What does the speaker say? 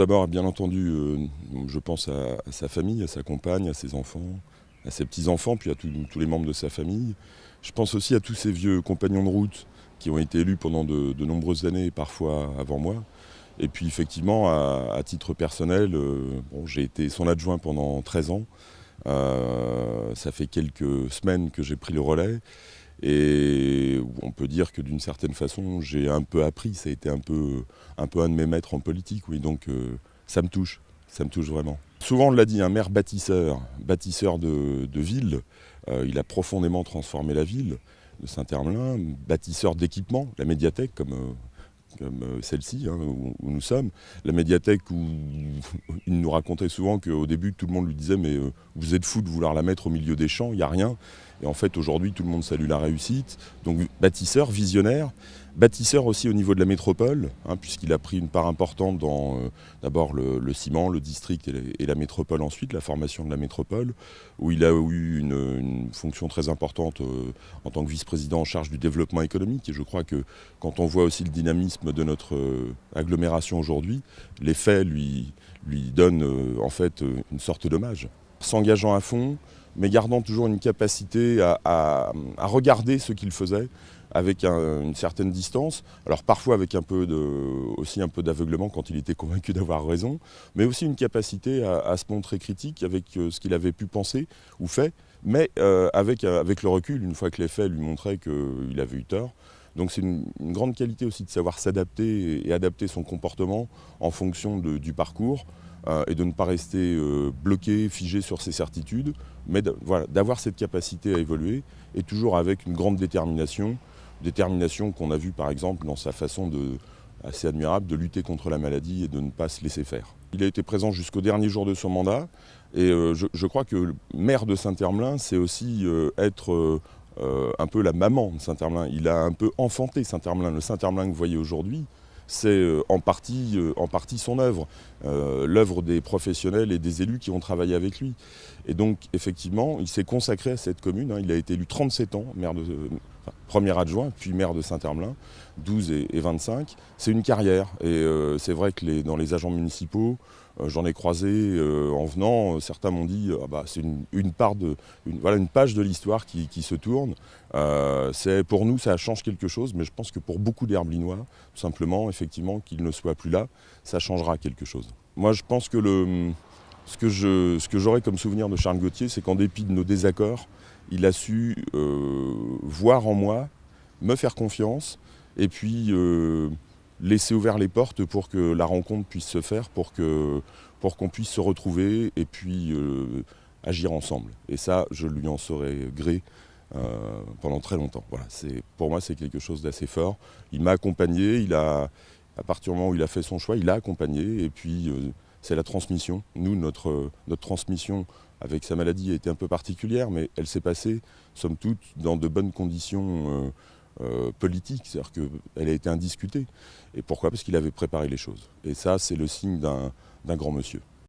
D'abord, bien entendu, je pense à sa famille, à sa compagne, à ses enfants, à ses petits-enfants, puis à tous les membres de sa famille. Je pense aussi à tous ces vieux compagnons de route qui ont été élus pendant de nombreuses années, et parfois avant moi. Et puis effectivement, à titre personnel, j'ai été son adjoint pendant 13 ans. Ça fait quelques semaines que j'ai pris le relais. Et on peut dire que d'une certaine façon, j'ai un peu appris. Ça a été un de mes maîtres en politique, oui. Donc ça me touche vraiment. Souvent on l'a dit, un maire bâtisseur, bâtisseur de ville. Il a profondément transformé la ville de Saint-Hermelin, bâtisseur d'équipements, la médiathèque comme celle-ci, hein, où nous sommes. La médiathèque où il nous racontait souvent qu'au début, tout le monde lui disait « mais vous êtes fou de vouloir la mettre au milieu des champs, il n'y a rien ». Et en fait, aujourd'hui, tout le monde salue la réussite. Donc bâtisseur, visionnaire, bâtisseur aussi au niveau de la métropole, hein, puisqu'il a pris une part importante dans d'abord le ciment, le district et la métropole ensuite, la formation de la métropole, où il a eu une fonction très importante en tant que vice-président en charge du développement économique. Et je crois que quand on voit aussi le dynamisme de notre agglomération aujourd'hui, les faits lui donnent en fait une sorte d'hommage. S'engageant à fond, mais gardant toujours une capacité à regarder ce qu'il faisait avec une certaine distance. Alors parfois avec aussi un peu d'aveuglement quand il était convaincu d'avoir raison, mais aussi une capacité à se montrer critique avec ce qu'il avait pu penser ou fait, mais avec le recul, une fois que les faits lui montraient qu'il avait eu tort. Donc c'est une grande qualité aussi de savoir s'adapter et adapter son comportement en fonction du parcours. Et de ne pas rester bloqué, figé sur ses certitudes, mais d'avoir cette capacité à évoluer, et toujours avec une grande détermination qu'on a vue par exemple dans sa façon assez admirable de lutter contre la maladie et de ne pas se laisser faire. Il a été présent jusqu'au dernier jour de son mandat, et je crois que le maire de Saint-Hermelin, c'est aussi être un peu la maman de Saint-Hermelin. Il a un peu enfanté Saint-Hermelin. Le Saint-Hermelin que vous voyez aujourd'hui, c'est en partie son œuvre, l'œuvre des professionnels et des élus qui ont travaillé avec lui. Et donc, effectivement, il s'est consacré à cette commune. Il a été élu 37 ans, premier adjoint, puis maire de Saint-Hermelin, 12 et 25. C'est une carrière. Et c'est vrai que dans les agents municipaux, j'en ai croisé en venant. Certains m'ont dit c'est une page de l'histoire qui se tourne. Pour nous, ça change quelque chose, mais je pense que pour beaucoup d'Herblinois, tout simplement, effectivement, qu'il ne soit plus là, ça changera quelque chose. Moi, je pense que ce que j'aurais comme souvenir de Charles Gautier, c'est qu'en dépit de nos désaccords, il a su voir en moi, me faire confiance, et puis laisser ouvert les portes pour que la rencontre puisse se faire, pour qu'on puisse se retrouver et puis agir ensemble. Et ça, je lui en saurai gré pendant très longtemps. Voilà, pour moi, c'est quelque chose d'assez fort. Il m'a accompagné, à partir du moment où il a fait son choix, il a accompagné, et puis c'est la transmission. Nous, notre transmission avec sa maladie a été un peu particulière, mais elle s'est passée, somme toute, dans de bonnes conditions politique, c'est-à-dire qu'elle a été indiscutée. Et pourquoi ? Parce qu'il avait préparé les choses. Et ça, c'est le signe d'un grand monsieur.